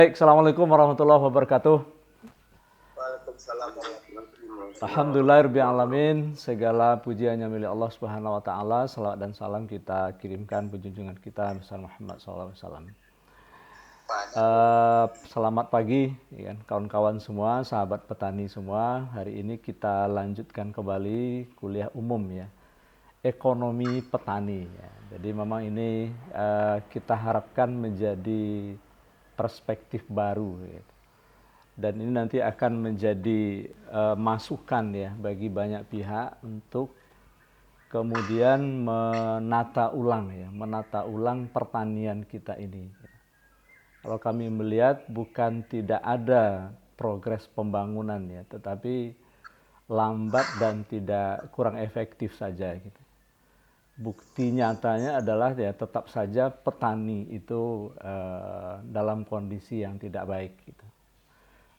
Baik, Assalamualaikum warahmatullahi wabarakatuh. Waalaikumsalam warahmatullahi wabarakatuh. Alhamdulillahirrahmanirrahim. Segala pujiannya milik Allah Subhanahu wa taala. Salawat dan salam kita kirimkan junjungan kita besar Muhammad SAW. Selamat pagi ya, kawan-kawan semua, sahabat petani semua. Hari ini kita lanjutkan kembali kuliah umum ya, ekonomi petani ya. Jadi memang ini kita harapkan menjadi perspektif baru ya. Dan ini nanti akan menjadi masukan ya bagi banyak pihak untuk kemudian menata ulang pertanian kita ini. Kalau kami melihat bukan tidak ada progres pembangunan ya, tetapi lambat dan tidak kurang efektif saja gitu. Bukti nyatanya adalah ya tetap saja petani itu dalam kondisi yang tidak baik gitu.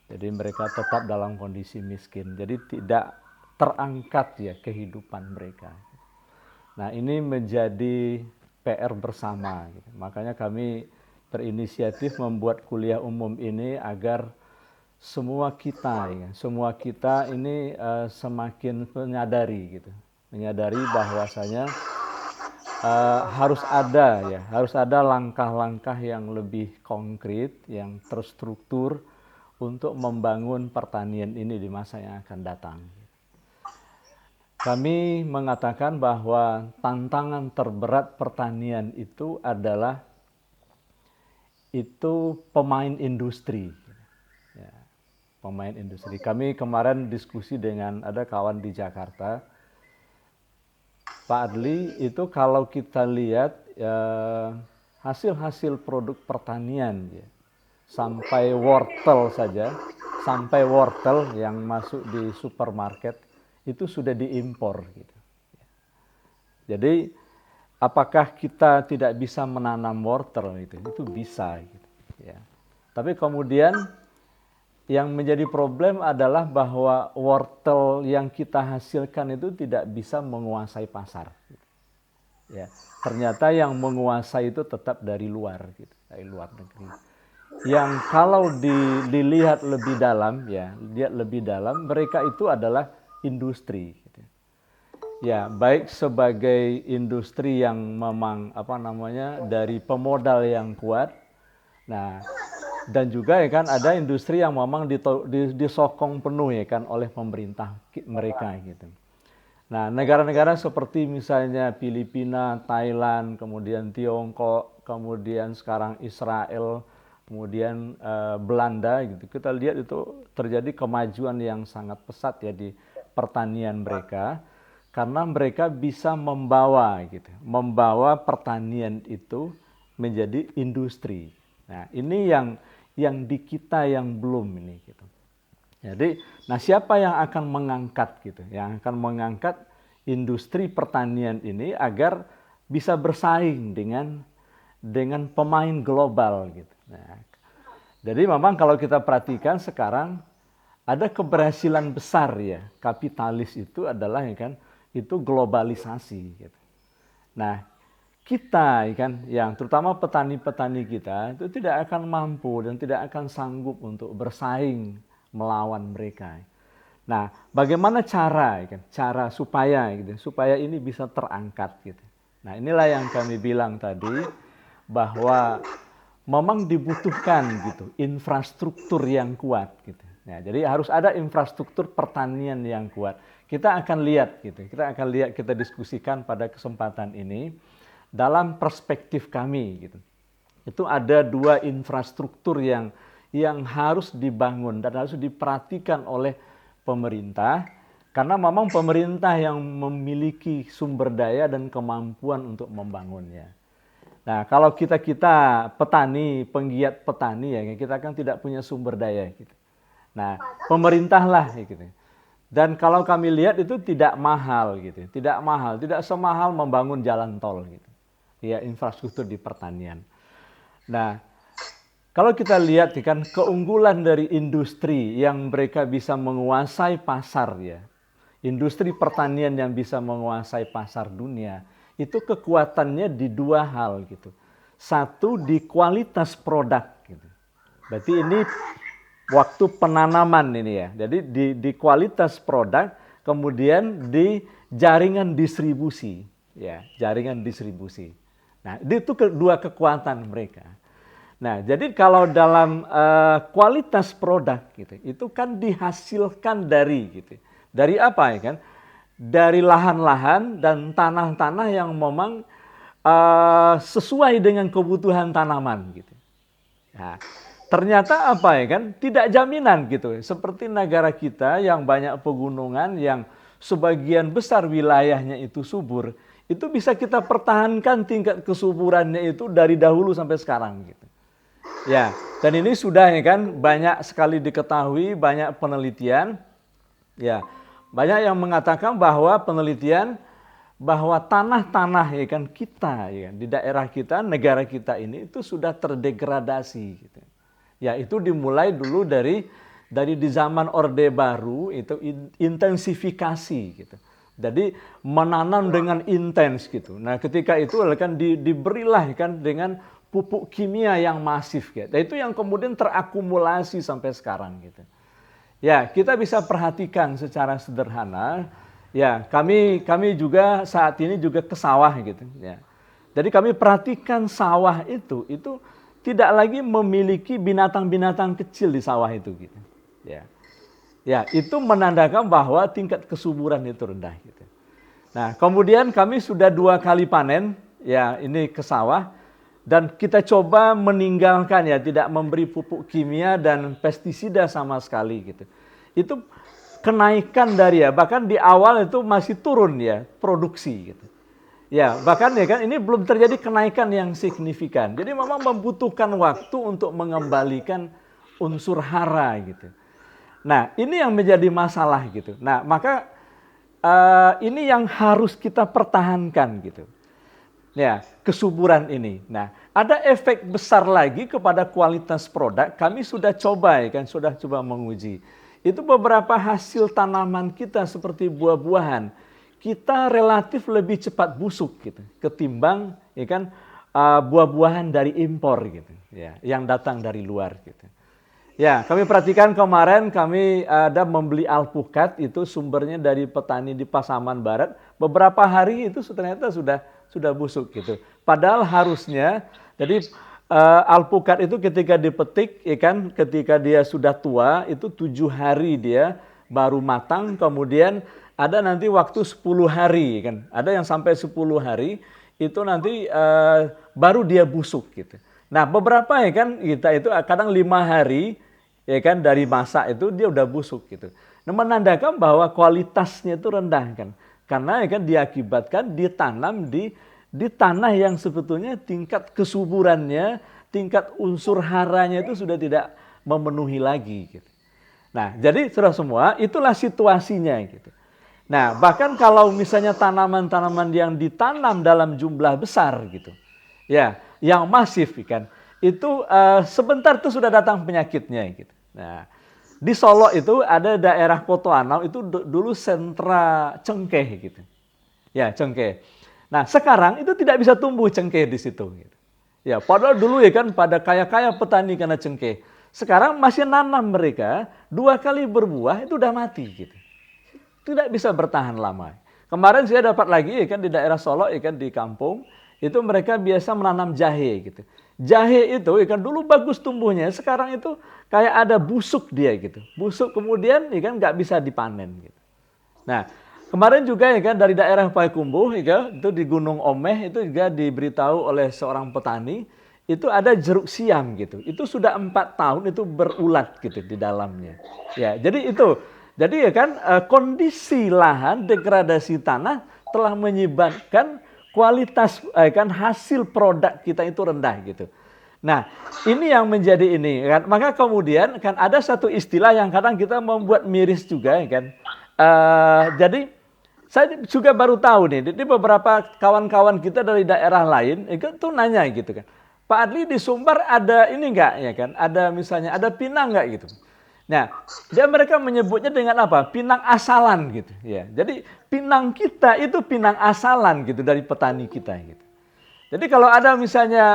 Jadi mereka tetap dalam kondisi miskin. Jadi tidak terangkat ya kehidupan mereka. Nah ini menjadi PR bersama. Gitu. Makanya kami berinisiatif membuat kuliah umum ini agar semua kita ini semakin menyadari bahwasanya harus ada langkah-langkah yang lebih konkret, yang terstruktur untuk membangun pertanian ini di masa yang akan datang. Kami mengatakan bahwa tantangan terberat pertanian itu adalah pemain industri. Ya, pemain industri. Kami kemarin diskusi dengan ada kawan di Jakarta, Pak Adli, itu kalau kita lihat hasil-hasil produk pertanian ya, sampai wortel yang masuk di supermarket itu sudah diimpor gitu. Jadi apakah kita tidak bisa menanam wortel itu bisa gitu ya. Tapi kemudian yang menjadi problem adalah bahwa wortel yang kita hasilkan itu tidak bisa menguasai pasar gitu. Ya, ternyata yang menguasai itu tetap dari luar gitu, dari luar negeri. Yang kalau dilihat lebih dalam mereka itu adalah industri gitu. Ya, baik sebagai industri yang memang dari pemodal yang kuat. Nah, dan juga ya kan ada industri yang memang disokong penuh ya kan oleh pemerintah mereka gitu. Nah, negara-negara seperti misalnya Filipina, Thailand, kemudian Tiongkok, kemudian sekarang Israel, kemudian Belanda gitu. Kita lihat itu terjadi kemajuan yang sangat pesat ya di pertanian mereka karena mereka bisa membawa pertanian itu menjadi industri. Nah, ini yang di kita yang belum ini gitu. Jadi, nah siapa yang akan mengangkat gitu? Yang akan mengangkat industri pertanian ini agar bisa bersaing dengan pemain global gitu. Nah, jadi memang kalau kita perhatikan sekarang ada keberhasilan besar ya kapitalis itu adalah ya kan itu globalisasi gitu. Nah, kita kan yang terutama petani-petani kita itu tidak akan mampu dan tidak akan sanggup untuk bersaing melawan mereka. Nah, bagaimana cara supaya ini bisa terangkat gitu. Nah, inilah yang kami bilang tadi bahwa memang dibutuhkan gitu infrastruktur yang kuat gitu. Nah, jadi harus ada infrastruktur pertanian yang kuat. Kita akan lihat kita diskusikan pada kesempatan ini dalam perspektif kami gitu. Itu ada dua infrastruktur yang harus dibangun dan harus diperhatikan oleh pemerintah karena memang pemerintah yang memiliki sumber daya dan kemampuan untuk membangunnya. Nah, kalau kita petani, penggiat petani ya, kita kan tidak punya sumber daya gitu. Nah, pemerintahlah gitu. Dan kalau kami lihat itu tidak mahal gitu, tidak semahal membangun jalan tol gitu. Ya, infrastruktur di pertanian. Nah, kalau kita lihat kan keunggulan dari industri yang mereka bisa menguasai pasar ya. Industri pertanian yang bisa menguasai pasar dunia, itu kekuatannya di dua hal gitu. Satu di kualitas produk gitu. Berarti ini waktu penanaman ini ya. Jadi di kualitas produk, kemudian di jaringan distribusi, ya, jaringan distribusi. Nah, itu kedua kekuatan mereka. Nah, jadi kalau dalam kualitas produk gitu, itu kan dihasilkan dari gitu. Dari apa ya kan? Dari lahan-lahan dan tanah-tanah yang memang sesuai dengan kebutuhan tanaman gitu. Nah, ternyata apa ya kan? Tidak jaminan gitu. Seperti negara kita yang banyak pegunungan, yang sebagian besar wilayahnya itu subur, itu bisa kita pertahankan tingkat kesuburannya itu dari dahulu sampai sekarang gitu. Ya, dan ini sudah ya kan banyak sekali diketahui, banyak penelitian. Ya, banyak yang mengatakan bahwa penelitian bahwa tanah-tanah ya kan kita ya kan, di daerah kita, negara kita ini itu sudah terdegradasi gitu. Ya, itu dimulai dulu dari di zaman Orde Baru itu intensifikasi gitu. Jadi menanam dengan intens gitu. Nah, ketika itu kan diberilah kan dengan pupuk kimia yang masif gitu. Dan itu yang kemudian terakumulasi sampai sekarang gitu. Ya, kita bisa perhatikan secara sederhana. Ya, kami juga saat ini juga ke sawah gitu. Ya. Jadi kami perhatikan sawah itu tidak lagi memiliki binatang-binatang kecil di sawah itu gitu. Ya. Ya, itu menandakan bahwa tingkat kesuburan itu rendah gitu. Nah, kemudian kami sudah 2 kali panen, ya ini ke sawah, dan kita coba meninggalkan ya, tidak memberi pupuk kimia dan pestisida sama sekali gitu. Itu kenaikan dari ya, bahkan di awal itu masih turun ya produksi gitu. Ya, bahkan ya kan ini belum terjadi kenaikan yang signifikan. Jadi memang membutuhkan waktu untuk mengembalikan unsur hara gitu. Nah, ini yang menjadi masalah gitu. Nah, maka ini yang harus kita pertahankan gitu. Ya, kesuburan ini. Nah, ada efek besar lagi kepada kualitas produk. Kami sudah coba ya kan, sudah coba menguji. Itu beberapa hasil tanaman kita seperti buah-buahan, kita relatif lebih cepat busuk gitu ketimbang ya kan buah-buahan dari impor gitu ya, yang datang dari luar gitu. Ya, kami perhatikan kemarin kami ada membeli alpukat, itu sumbernya dari petani di Pasaman Barat. Beberapa hari itu ternyata sudah busuk gitu. Padahal harusnya, jadi alpukat itu ketika dipetik, ya kan, ketika dia sudah tua itu 7 hari dia baru matang. Kemudian ada nanti waktu 10 hari, kan? Ada yang sampai 10 hari itu nanti baru dia busuk gitu. Nah, beberapa ya kan kita itu kadang 5 hari ya kan dari masak itu dia udah busuk gitu. Nah, menandakan bahwa kualitasnya itu rendah kan. Karena ya kan diakibatkan ditanam di tanah yang sebetulnya tingkat kesuburannya, tingkat unsur haranya itu sudah tidak memenuhi lagi gitu. Nah, jadi saudara semua, itulah situasinya gitu. Nah, bahkan kalau misalnya tanaman-tanaman yang ditanam dalam jumlah besar gitu. Ya, yang masif kan. Itu sebentar itu sudah datang penyakitnya gitu. Nah, di Solo itu ada daerah Potoanau itu dulu sentra cengkeh gitu. Ya, cengkeh. Nah, sekarang itu tidak bisa tumbuh cengkeh di situ gitu. Ya, padahal dulu ya kan pada kaya-kaya petani karena cengkeh. Sekarang masih nanam mereka 2 kali berbuah itu udah mati gitu. Tidak bisa bertahan lama. Kemarin saya dapat lagi ya kan di daerah Solo ya kan di kampung itu mereka biasa menanam jahe gitu. Jahe itu ya kan dulu bagus tumbuhnya, sekarang itu kayak ada busuk dia gitu. Busuk kemudian ya kan nggak bisa dipanen gitu. Nah, kemarin juga ya kan dari daerah Payakumbuh ya kan, itu di Gunung Omeh itu juga diberitahu oleh seorang petani itu ada jeruk siam gitu. Itu sudah 4 tahun itu berulat gitu di dalamnya. Ya, jadi itu. Jadi ya kan kondisi lahan, degradasi tanah telah menyebabkan kualitas kan hasil produk kita itu rendah gitu. Nah, ini yang menjadi ini kan. Maka kemudian kan ada satu istilah yang kadang kita membuat miris juga ya kan. Jadi saya juga baru tahu nih, di beberapa kawan-kawan kita dari daerah lain itu nanya gitu kan. Pak Adli di Sumbar ada ini enggak ya kan? Ada misalnya ada pinang enggak gitu. Nah, mereka menyebutnya dengan apa? Pinang asalan gitu ya. Jadi pinang kita itu pinang asalan gitu dari petani kita gitu. Jadi kalau ada misalnya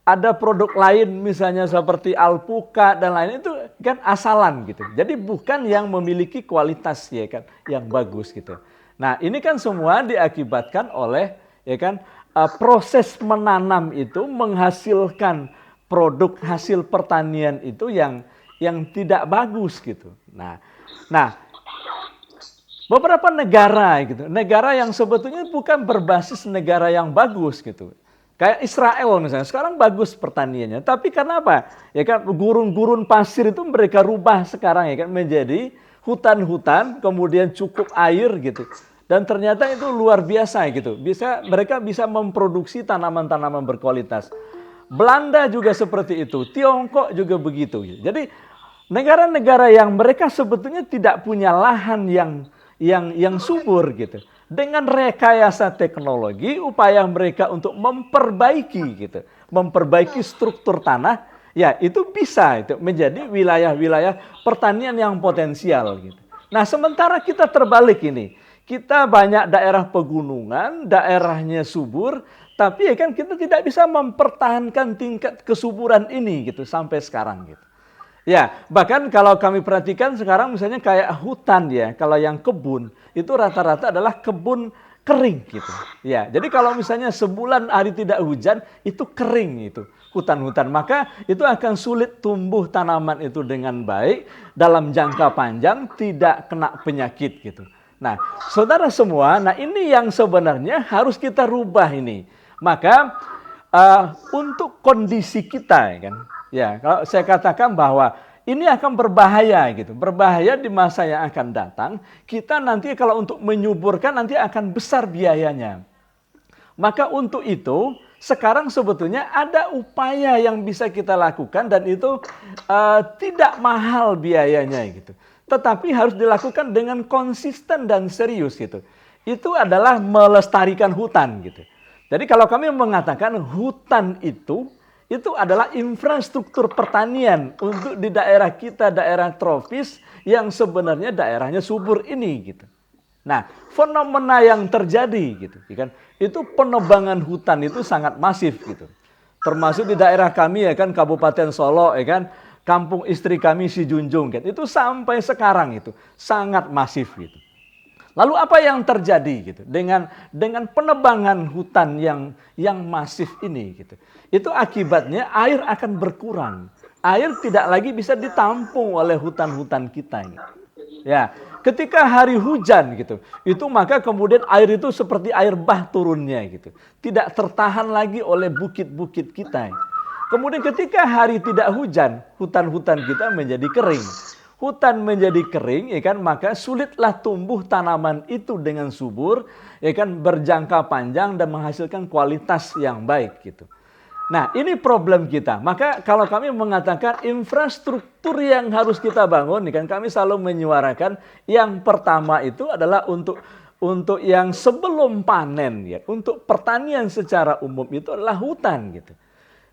ada produk lain misalnya seperti alpukat dan lain itu kan asalan gitu. Jadi bukan yang memiliki kualitas ya kan yang bagus gitu. Nah, ini kan semua diakibatkan oleh ya kan proses menanam itu menghasilkan produk hasil pertanian itu yang tidak bagus gitu. Nah, beberapa negara gitu, negara yang sebetulnya bukan berbasis negara yang bagus gitu. Kayak Israel misalnya, sekarang bagus pertaniannya. Tapi karena apa? Ya kan gurun-gurun pasir itu mereka rubah sekarang ya kan menjadi hutan-hutan, kemudian cukup air gitu. Dan ternyata itu luar biasa gitu. Mereka bisa memproduksi tanaman-tanaman berkualitas. Belanda juga seperti itu, Tiongkok juga begitu. Jadi negara-negara yang mereka sebetulnya tidak punya lahan yang subur gitu. Dengan rekayasa teknologi, upaya mereka untuk memperbaiki gitu, memperbaiki struktur tanah, ya itu bisa itu menjadi wilayah-wilayah pertanian yang potensial gitu. Nah, sementara kita terbalik ini. Kita banyak daerah pegunungan, daerahnya subur, tapi ya kan kita tidak bisa mempertahankan tingkat kesuburan ini gitu sampai sekarang gitu. Ya, bahkan kalau kami perhatikan sekarang misalnya kayak hutan ya, kalau yang kebun itu rata-rata adalah kebun kering gitu. Ya, jadi kalau misalnya sebulan hari tidak hujan itu kering itu hutan-hutan, maka itu akan sulit tumbuh tanaman itu dengan baik dalam jangka panjang, tidak kena penyakit gitu. Nah, saudara semua, nah ini yang sebenarnya harus kita rubah ini. Maka untuk kondisi kita ya kan. Ya, kalau saya katakan bahwa ini akan berbahaya gitu. Berbahaya di masa yang akan datang. Kita nanti kalau untuk menyuburkan nanti akan besar biayanya. Maka untuk itu sekarang sebetulnya ada upaya yang bisa kita lakukan dan itu tidak mahal biayanya gitu. Tetapi harus dilakukan dengan konsisten dan serius gitu. Itu adalah melestarikan hutan gitu. Jadi kalau kami mengatakan hutan itu adalah infrastruktur pertanian untuk di daerah kita, daerah tropis yang sebenarnya daerahnya subur ini gitu. Nah, fenomena yang terjadi gitu, kan? Itu penebangan hutan itu sangat masif gitu. Termasuk di daerah kami ya kan Kabupaten Solo ya kan, kampung istri kami Si Junjung kan. Itu sampai sekarang itu sangat masif gitu. Lalu apa yang terjadi gitu dengan penebangan hutan yang masif ini gitu. Itu akibatnya air akan berkurang. Air tidak lagi bisa ditampung oleh hutan-hutan kita gitu. Ya, ketika hari hujan gitu, itu maka kemudian air itu seperti air bah turunnya gitu. Tidak tertahan lagi oleh bukit-bukit kita. Kemudian ketika hari tidak hujan, hutan-hutan kita menjadi kering. Hutan menjadi kering, ya kan, maka sulitlah tumbuh tanaman itu dengan subur, ya kan, berjangka panjang dan menghasilkan kualitas yang baik gitu. Nah, ini problem kita. Maka kalau kami mengatakan infrastruktur yang harus kita bangun, ya kan, kami selalu menyuarakan yang pertama itu adalah untuk yang sebelum panen, ya, untuk pertanian secara umum itu adalah hutan gitu.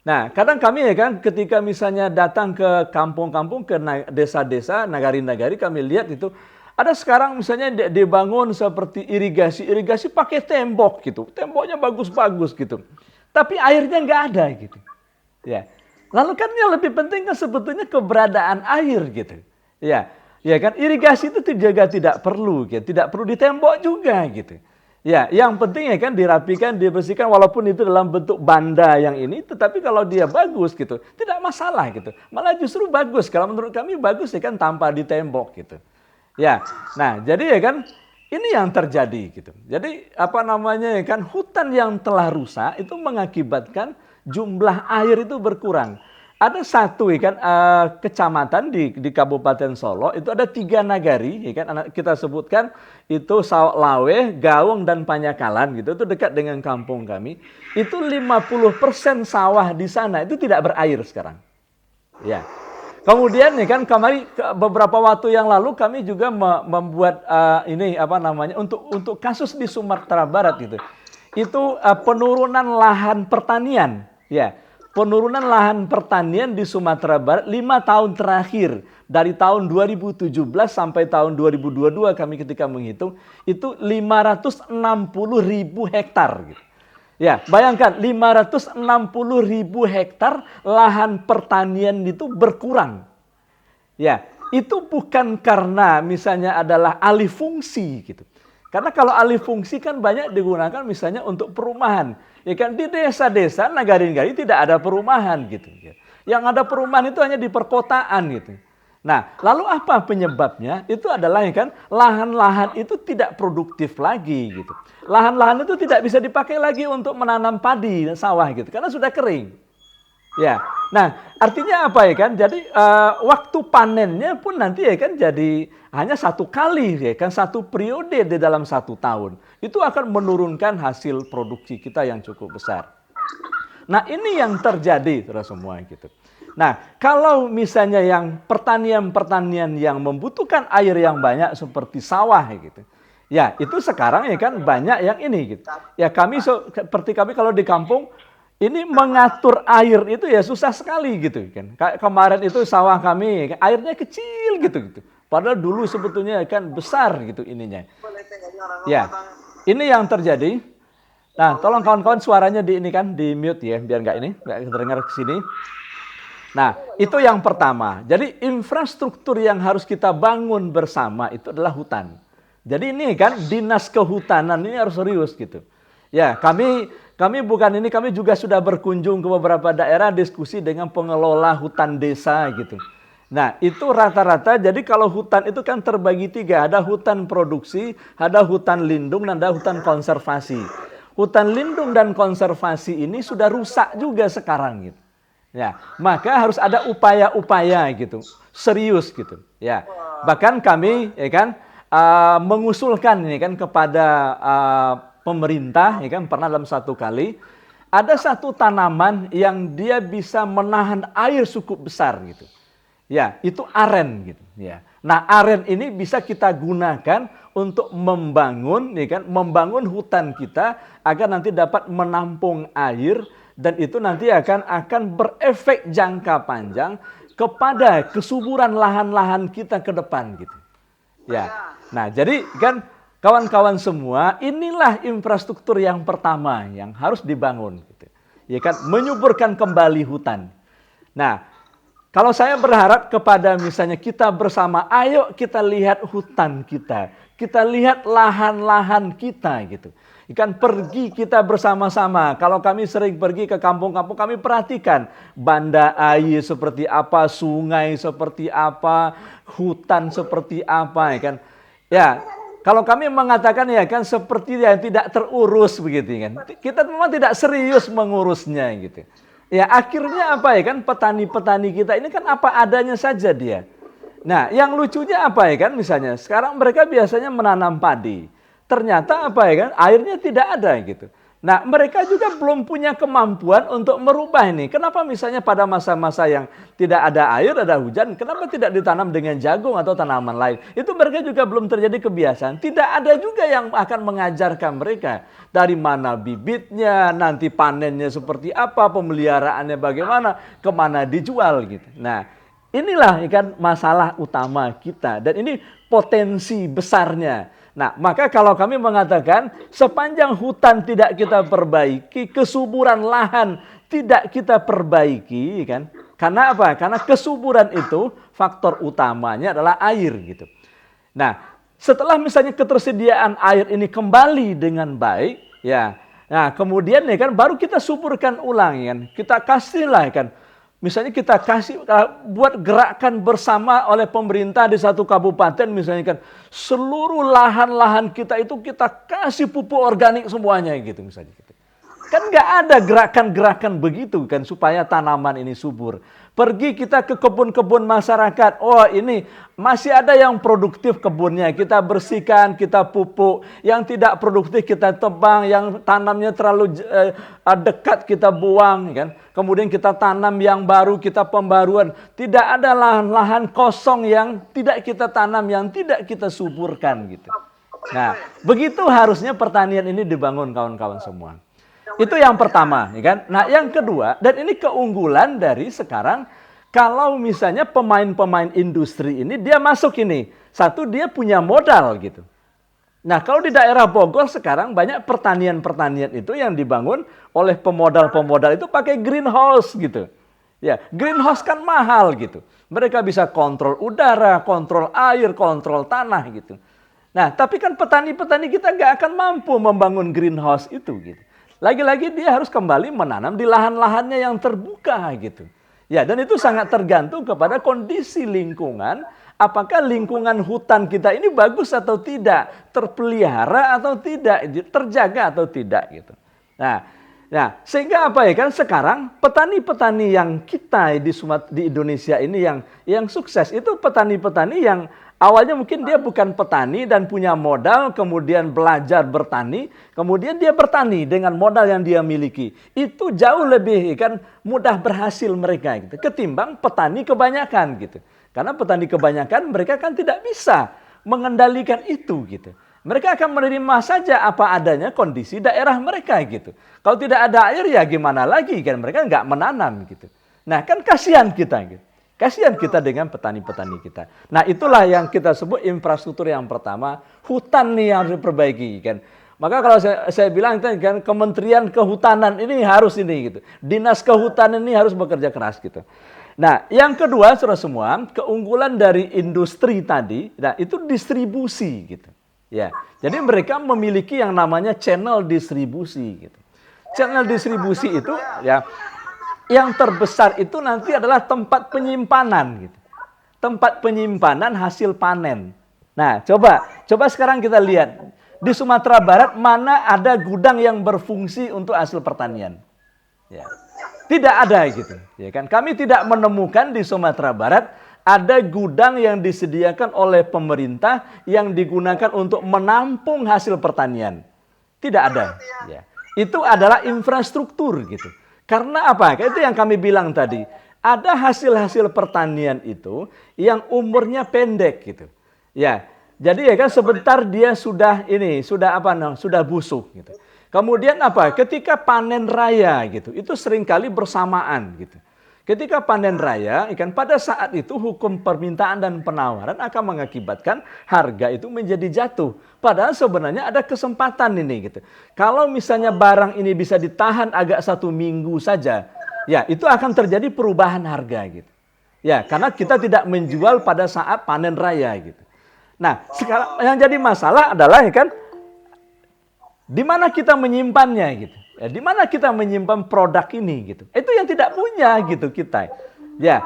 Nah, kadang kami ya kan ketika misalnya datang ke kampung-kampung, ke desa-desa, nagari-nagari, kami lihat itu ada sekarang misalnya dibangun seperti irigasi pakai tembok gitu. Temboknya bagus-bagus gitu. Tapi airnya nggak ada gitu. Ya. Lalu kan yang lebih penting kan sebetulnya keberadaan air gitu. Ya. Ya kan irigasi itu juga tidak perlu gitu. Tidak perlu ditembok juga gitu. Ya, yang penting ya kan dirapikan, dibersihkan walaupun itu dalam bentuk banda yang ini, tetapi kalau dia bagus gitu, tidak masalah gitu. Malah justru bagus, kalau menurut kami bagus ya kan tanpa ditembok gitu. Ya, nah jadi ya kan ini yang terjadi gitu. Jadi apa namanya ya kan hutan yang telah rusak itu mengakibatkan jumlah air itu berkurang. Ada satu ya kan kecamatan di Kabupaten Solo itu ada 3 nagari ya kan kita sebutkan itu Saok Lawe, Gawong dan Panyakalan gitu. Itu dekat dengan kampung kami. Itu 50% sawah di sana itu tidak berair sekarang. Ya. Kemudian ya kan kemarin beberapa waktu yang lalu kami juga membuat ini apa namanya untuk kasus di Sumatera Barat gitu. Itu penurunan lahan pertanian ya. Penurunan lahan pertanian di Sumatera Barat 5 tahun terakhir. Dari tahun 2017 sampai tahun 2022 kami ketika menghitung, itu 560.000 hektar. Gitu. Ya, bayangkan 560.000 hektar lahan pertanian itu berkurang. Ya, itu bukan karena misalnya adalah alih fungsi gitu. Karena kalau alih fungsi kan banyak digunakan misalnya untuk perumahan. Ya kan di desa-desa, nagari-nagari tidak ada perumahan gitu. Yang ada perumahan itu hanya di perkotaan gitu. Nah, lalu apa penyebabnya? Itu adalah ya kan lahan-lahan itu tidak produktif lagi gitu. Lahan-lahan itu tidak bisa dipakai lagi untuk menanam padi dan sawah gitu karena sudah kering. Ya. Nah, artinya apa ya kan? Jadi waktu panennya pun nanti ya kan jadi hanya satu kali ya kan, satu periode di dalam 1 tahun. Itu akan menurunkan hasil produksi kita yang cukup besar. Nah, ini yang terjadi terus semua gitu. Nah, kalau misalnya yang pertanian-pertanian yang membutuhkan air yang banyak seperti sawah gitu. Ya, itu sekarang ya kan banyak yang ini gitu. Ya, kami seperti kami kalau di kampung ini mengatur air itu ya susah sekali gitu kan. Kemarin itu sawah kami airnya kecil gitu. Padahal dulu sebetulnya kan besar gitu ininya. Ya. Ini yang terjadi. Nah, tolong kawan-kawan suaranya di ini kan di mute ya biar nggak terdengar ke sini. Nah, itu yang pertama. Jadi infrastruktur yang harus kita bangun bersama itu adalah hutan. Jadi ini kan dinas kehutanan ini harus serius gitu. Ya, kami juga sudah berkunjung ke beberapa daerah diskusi dengan pengelola hutan desa gitu. Nah, itu rata-rata jadi kalau hutan itu kan terbagi 3, ada hutan produksi, ada hutan lindung, dan ada hutan konservasi. Hutan lindung dan konservasi ini sudah rusak juga sekarang gitu. Ya, maka harus ada upaya-upaya gitu, serius gitu. Ya, bahkan kami ya kan mengusulkan ini kan kepada pemerintah ya kan pernah dalam 1 kali ada satu tanaman yang dia bisa menahan air cukup besar gitu. Ya, itu aren gitu. Ya, nah aren ini bisa kita gunakan untuk membangun ya kan, membangun hutan kita agar nanti dapat menampung air. Dan itu nanti akan berefek jangka panjang kepada kesuburan lahan-lahan kita ke depan gitu. Ya. Nah, jadi kan kawan-kawan semua, inilah infrastruktur yang pertama yang harus dibangun gitu. Ya kan, menyuburkan kembali hutan. Nah, kalau saya berharap kepada misalnya kita bersama, ayo kita lihat hutan kita lihat lahan-lahan kita gitu. Ikan pergi kita bersama-sama. Kalau kami sering pergi ke kampung-kampung, kami perhatikan banda air seperti apa, sungai seperti apa, hutan seperti apa, ya kan? Ya, kalau kami mengatakan ya kan seperti yang tidak terurus begitu kan. Kita memang tidak serius mengurusnya gitu. Ya, akhirnya apa ya kan petani-petani kita ini kan apa adanya saja dia. Nah, yang lucunya apa ya kan misalnya sekarang mereka biasanya menanam padi. Ternyata apa ya kan airnya tidak ada gitu. Nah, mereka juga belum punya kemampuan untuk merubah ini. Kenapa misalnya pada masa-masa yang tidak ada air, ada hujan, kenapa tidak ditanam dengan jagung atau tanaman lain? Itu mereka juga belum terjadi kebiasaan. Tidak ada juga yang akan mengajarkan mereka dari mana bibitnya, nanti panennya seperti apa, pemeliharaannya bagaimana, kemana dijual gitu. Nah, inilah kan masalah utama kita dan ini potensi besarnya. Nah, maka kalau kami mengatakan sepanjang hutan tidak kita perbaiki, kesuburan lahan tidak kita perbaiki kan? Karena apa? Karena kesuburan itu faktor utamanya adalah air gitu. Nah, setelah misalnya ketersediaan air ini kembali dengan baik, ya. Nah, kemudian ya kan baru kita suburkan ulang kan. Kita kasihlah kan. Misalnya kita kasih buat gerakan bersama oleh pemerintah di satu kabupaten misalnya kan seluruh lahan-lahan kita itu kita kasih pupuk organik semuanya gitu misalnya gitu. Kan nggak ada gerakan-gerakan begitu kan supaya tanaman ini subur. Pergi kita ke kebun-kebun masyarakat. Oh ini masih ada yang produktif kebunnya. Kita bersihkan, kita pupuk. Yang tidak produktif kita tebang. Yang tanamnya terlalu dekat kita buang. Kan? Kemudian kita tanam yang baru, kita pembaruan. Tidak ada lahan-lahan kosong yang tidak kita tanam, yang tidak kita suburkan. Gitu. Nah begitu harusnya pertanian ini dibangun kawan-kawan semua. Itu yang pertama, ya kan? Nah, yang kedua, dan ini keunggulan dari sekarang, kalau misalnya pemain-pemain industri ini, dia masuk ini. Satu, dia punya modal gitu. Nah, kalau di daerah Bogor sekarang banyak pertanian-pertanian itu yang dibangun oleh pemodal-pemodal itu pakai greenhouse gitu. Ya, greenhouse kan mahal gitu. Mereka bisa kontrol udara, kontrol air, kontrol tanah gitu. Nah, tapi kan petani-petani kita nggak akan mampu membangun greenhouse itu gitu. Lagi-lagi dia harus kembali menanam di lahan-lahannya yang terbuka gitu. Ya, dan itu sangat tergantung kepada kondisi lingkungan. Apakah lingkungan hutan kita ini bagus atau tidak, terpelihara atau tidak, terjaga atau tidak gitu. Nah, sehingga apa ya kan sekarang petani-petani yang kita di Indonesia ini yang sukses itu petani-petani yang awalnya mungkin dia bukan petani dan punya modal, kemudian belajar bertani, kemudian dia bertani dengan modal yang dia miliki. Itu jauh lebih kan mudah berhasil mereka gitu, ketimbang petani kebanyakan gitu. Karena petani kebanyakan mereka kan tidak bisa mengendalikan itu gitu. Mereka akan menerima saja apa adanya kondisi daerah mereka gitu. Kalau tidak ada air ya gimana lagi kan mereka nggak menanam gitu. Nah kan kasihan kita gitu. Kasihan kita dengan petani-petani kita. Nah itulah yang kita sebut infrastruktur yang pertama. Hutan nih yang harus diperbaiki kan. Maka kalau saya bilang kan Kementerian Kehutanan ini harus ini gitu. Dinas Kehutanan ini harus bekerja keras gitu. Nah, yang kedua, saudara semua, keunggulan dari industri tadi, nah itu distribusi gitu. Ya, jadi mereka memiliki yang namanya channel distribusi gitu. Channel distribusi itu ya yang terbesar itu nanti adalah tempat penyimpanan gitu. Tempat penyimpanan hasil panen. Nah, coba sekarang kita lihat di Sumatera Barat mana ada gudang yang berfungsi untuk hasil pertanian. Ya. Tidak ada gitu, ya kan? Kami tidak menemukan di Sumatera Barat ada gudang yang disediakan oleh pemerintah yang digunakan untuk menampung hasil pertanian. Tidak ada. Ya. Itu adalah infrastruktur gitu. Karena apa? Itu yang kami bilang tadi. Ada hasil-hasil pertanian itu yang umurnya pendek gitu. Ya, jadi ya kan sebentar dia sudah busuk gitu. Kemudian apa? Ketika panen raya gitu, itu seringkali bersamaan gitu. Ketika panen raya, ikan pada saat itu hukum permintaan dan penawaran akan mengakibatkan harga itu menjadi jatuh. Padahal sebenarnya ada kesempatan ini gitu. Kalau misalnya barang ini bisa ditahan agak 1 minggu saja, ya itu akan terjadi perubahan harga gitu. Ya, karena kita tidak menjual pada saat panen raya gitu. Nah, sekarang yang jadi masalah adalah ya kan di mana kita menyimpannya gitu. Ya, di mana kita menyimpan produk ini gitu. Itu yang tidak punya gitu kita. Ya,